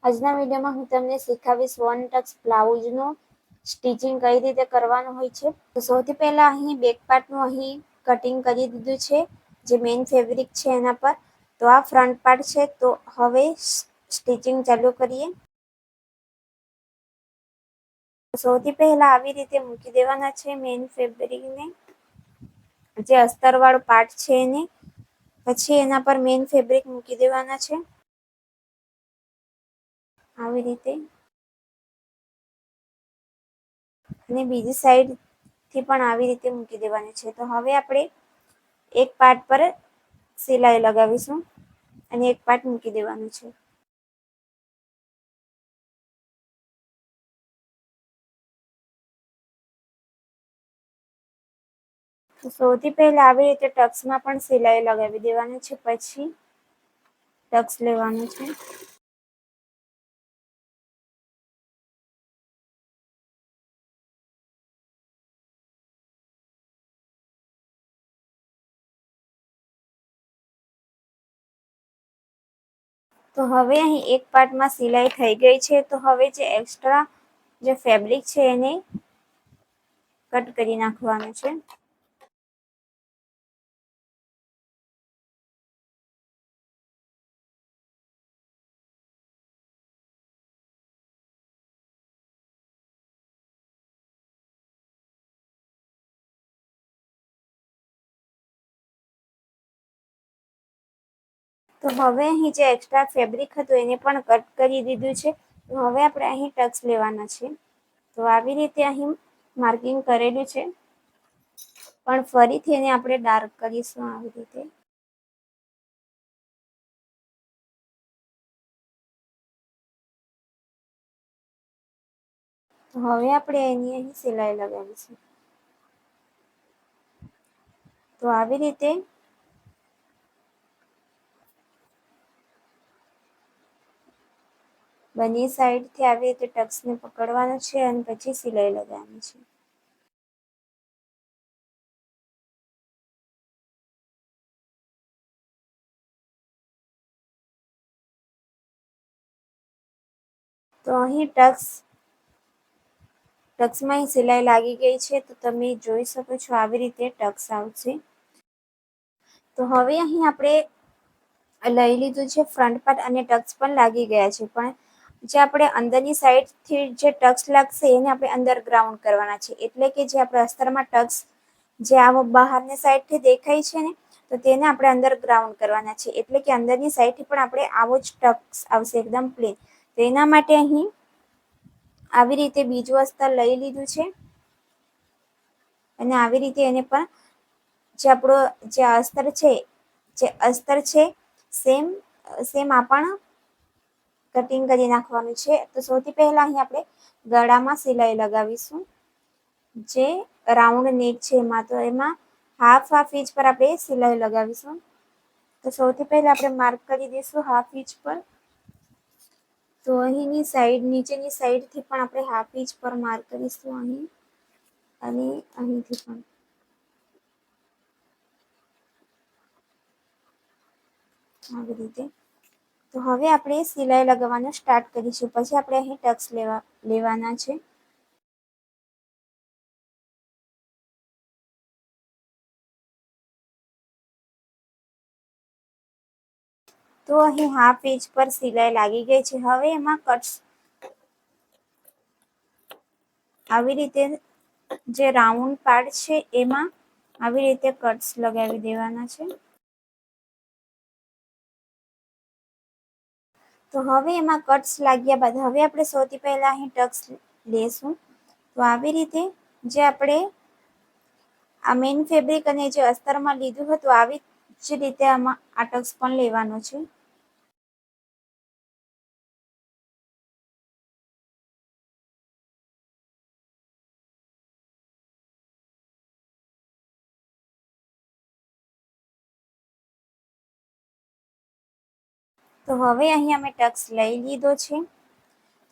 આજના વિડીયોમાં હું તમને શીખવીશ વન ટક્સ બ્લાઉઝનું સ્ટિચિંગ કઈ રીતે કરવાનું હોય છે. તો સૌથી પહેલા અહીં બેક પાર્ટનું અહીં કટિંગ કરી દીધું છે, જે મેઇન ફેબ્રિક છે એના પર. તો આ ફ્રન્ટ પાર્ટ છે. તો હવે સ્ટિચિંગ ચાલુ કરીએ. સૌથી પહેલા આવી રીતે મૂકી દેવાના છે મેઇન ફેબ્રિકને, જે અસ્તર વાળો પાર્ટ છે એને. પછી એના પર મેઇન ફેબ્રિક મૂકી દેવાના છે આવી રીતે, અને બીજી સાઈડ થી પણ આવી રીતે મૂકી દેવાની છે. તો હવે આપણે એક પાર્ટ પર સિલાઈ લગાવીશું અને એક પાર્ટ મૂકી દેવાનું છે. તો સૌથી પહેલા આવી રીતે ટક્સમાં પણ સિલાઈ લગાવી દેવાની છે. પછી ટક્સ લેવાનું છે. તો હવે અહીં એક પાર્ટમાં સિલાઈ થઈ ગઈ છે. તો હવે જે એક્સ્ટ્રા જે ફેબ્રિક છે એને કટ કરી નાખવાનું છે. તો હવે અહીં જે એક્સ્ટ્રા ફેબ્રિક હતું એને પણ કટ કરી દીધું છે. તો હવે આપણે અહીં ટક્સ લેવાના છે. તો આવી રીતે અહીં માર્કિંગ કરેલું છે, પણ ફરીથી એને આપણે ડાર્ક કરીશું આવી રીતે. તો હવે આપણે એની અહીં સિલાઈ લગાવીશું. તો આવી રીતે બંને સાઈડથી આવી રીતે ટક્સને પકડવાનું છે અને પછી સિલાઈ લગાવવાની છે. તો અહીં ટક્સમાં સિલાઈ લાગી ગઈ છે. તો તમે જોઈ શકો છો આવી રીતે ટક્સ આવશે. તો હવે અહીં આપણે લઈ લીધું છે ફ્રન્ટ પાર્ટ અને ટક્સ પણ લાગી ગયા છે. પણ જે આપણે અંદરની સાઈડથી જે ટક્સ લાગશે એને આપણે અંદર ગ્રાઉન્ડ કરવાના છે. એટલે કે જે આપણે અસ્તરમાં ટક્સ જે આવો બહારની સાઈડથી દેખાય છે ને, તો તેને આપણે અંદર ગ્રાઉન્ડ કરવાના છે. એટલે કે અંદરની સાઈડથી પણ આપણે આવો જ ટક્સ આવશે એકદમ પ્લેન. તો એના માટે અહીં આવી રીતે બીજું અસ્તર લઈ લીધું છે અને આવી રીતે એને પણ જે આપણો જે અસ્તર છે સેમ આપણ કટિંગ કરી નાખવાનું છે. તો સૌથી પહેલા અહીં આપણે ગળામાં સિલાઈ લગાવીશું. જે રાઉન્ડ નેક છે એમાં, તો એમાં હાફ ઇંચ પર આપણે સિલાઈ લગાવીશું. તો સૌથી પહેલા આપણે માર્ક કરી દઈશું હાફ ઇંચ પર. તો અહીંની સાઈડ નીચેની સાઈડથી પણ આપણે હાફ ઇંચ પર માર્ક કરીશું અહીં, અને અહીંથી પણ. આવી રીતે. તો હવે આપણે સિલાઈ લગાવવાનું સ્ટાર્ટ કરીશું. પછી આપણે અહીં ટક્સ લેવાના છે. તો અહીં હાફ ઇંચ પર સિલાઈ લાગી ગઈ છે. હવે એમાં કટ્સ આવી રીતે જે રાઉન્ડ પાર્ટ છે એમાં આવી રીતે કટ્સ લગાવી દેવાના છે. તો હવે એમાં કટ્સ લાગ્યા બાદ હવે આપણે સૌથી પહેલા અહીં ટક્સ લેશું. તો આવી રીતે જે આપણે આ મેઇન ફેબ્રિક અને જે અસ્તરમાં લીધું હતું આવી જ રીતે આમાં આ ટક્સ પણ લેવાનો છે. તો હવે અહીં અમે ટક્સ લઈ લીધો છે.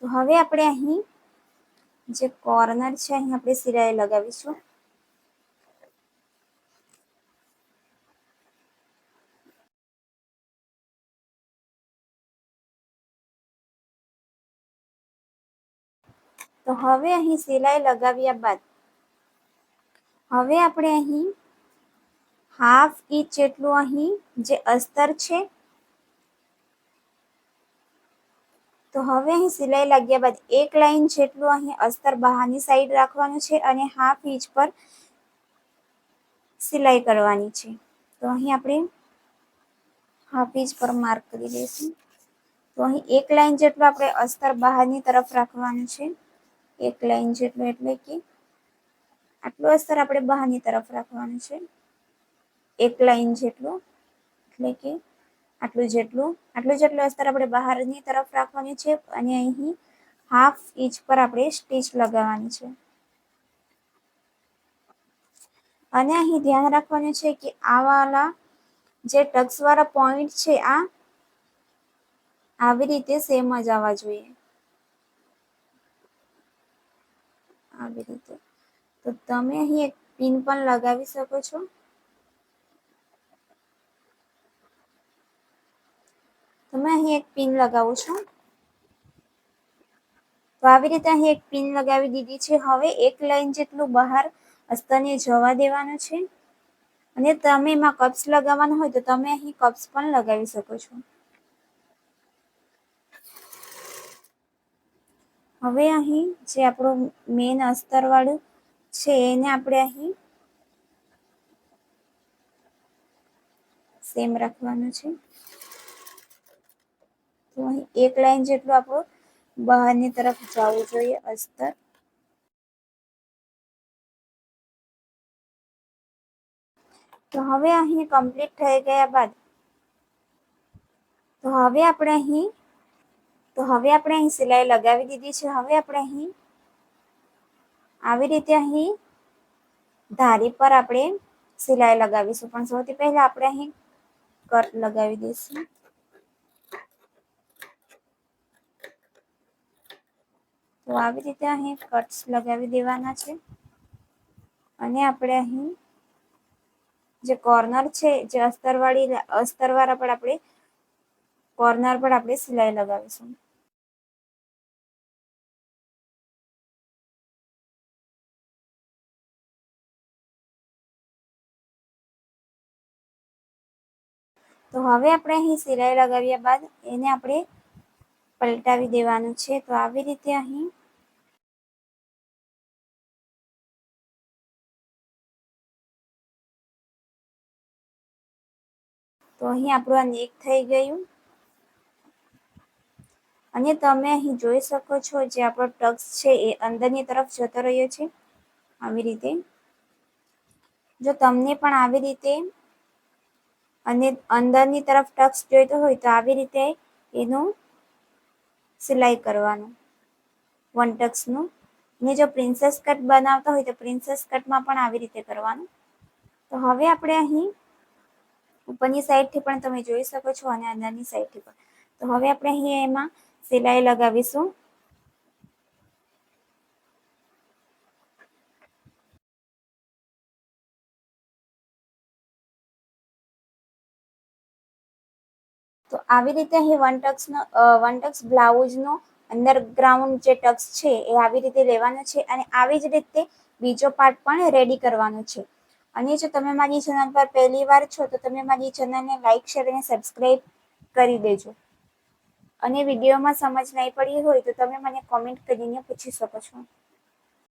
તો હવે આપણે અહીં જે કોર્નર છે અહીં આપણે સિલાઈ લગાવીશું. તો હવે અહીં સિલાઈ લગાવ્યા બાદ હવે આપણે અહીં હાફ ઇંચ જેટલું અહીં જે અસ્તર છે, તો હવે અહીં સિલાઈ લાગ્યા બાદ એક લાઈન જેટલું અહીં અસ્તર બહારની સાઈડ રાખવાનું છે અને હાફ ઇંચ પર સિલાઈ કરવાની છે. તો અહીં આપણે હાફ ઇંચ પર માર્ક કરી દઈશું. તો અહીં એક લાઈન જેટલું આપણે અસ્તર બહારની તરફ રાખવાનું છે. એક લાઈન જેટલું એટલે કે આટલું અસ્તર આપણે બહારની તરફ રાખવાનું છે. એક લાઈન જેટલું એટલે કે આટલું જેટલું અસ્તર આપણે બહારની તરફ રાખવાની છે અને અહીં હાફ ઇંચ પર આપણે સ્ટીચ લગાવવાની છે. અને અહીં ધ્યાન રાખવાનું છે કે આ વાળા જે ટક્સ વાળા પોઈન્ટ છે આ આવી રીતે સેમ જ આવવા જોઈએ. આવી રીતે. તો તમે અહીં એક પિન પણ લગાવી શકો છો. તમે અહીં એક પિન લગાવો છો. તો આવી રીતે અહીં એક પિન લગાવી દીધી છે. હવે એક લાઈન જેટલું બહાર અસ્તરને જવા દેવાનું છે અને તમે એમાં કપ્સ લગાવવાના હોય તો તમે અહીં કપ્સ પણ લગાવી શકો છો. હવે અહીં જે આપણું મેન અસ્તર વાળું છે એને આપણે અહીં સેમ રાખવાનું છે. તો અહીં એક લાઈન જેટલું આપણું બહારની તરફ જવું જોઈએ અસ્તર. તો હવે અહીં કમ્પ્લીટ થઈ ગયા બાદ તો હવે આપણે અહીં સિલાઈ લગાવી દીધી છે. હવે આપણે અહીં આવી રીતે અહીં ધારી પર આપણે સિલાઈ લગાવીશું, પણ સૌથી પહેલા આપણે અહીં કટ લગાવી દઈશું. તો આવી રીતે અહીં કટ્સ લગાવી દેવાના છે અને આપણે અહીં જે કોર્નર છે જે અસ્તર વાળા પર આપણે કોર્નર પર આપણે સિલાઈ લગાવીશું. તો હવે આપણે અહીં સિલાઈ લગાવ્યા બાદ એને આપણે પલટાવી દેવાનું છે. તો આવી રીતે અહીં તો અહીં આપણું આ નેક થઈ ગયું અને તમે અહીં જોઈ શકો છો જે આપણો ટક્સ છે એ અંદરની તરફ જતો રહ્યો છે. આવી રીતે જો તમને પણ આવી રીતે અને અંદરની તરફ ટક્સ જોઈતો હોય તો આવી રીતે એનું સિલાઈ કરવાનું વન ટક્સનું. ને જો પ્રિન્સેસ કટ બનાવતા હોય તો પ્રિન્સેસ કટમાં પણ આવી રીતે કરવાનું. તો હવે આપણે અહીં ઉપરની સાઈડથી પણ તમે જોઈ શકો છો અને અંદરની સાઈડથી પણ. તો હવે આપણે અહીં એમાં સિલાઈ લગાવીશું. તો આવી રીતે અહીં વન ટક્સ બ્લાઉઝનો અંડરગ્રાઉન્ડ જે ટક્સ છે એ આવી રીતે લેવાનો છે અને આવી જ રીતે બીજો પાર્ટ પણ રેડી કરવાનો છે. અને જો તમે મારી ચેનલ પર પહેલી વાર છો તો તમે મારી ચેનલને લાઈક, શેર અને સબસ્ક્રાઈબ કરી દેજો. અને વિડીયોમાં સમજ નહીં પડી હોય તો તમે મને કોમેન્ટ કરીને પૂછી શકો છો.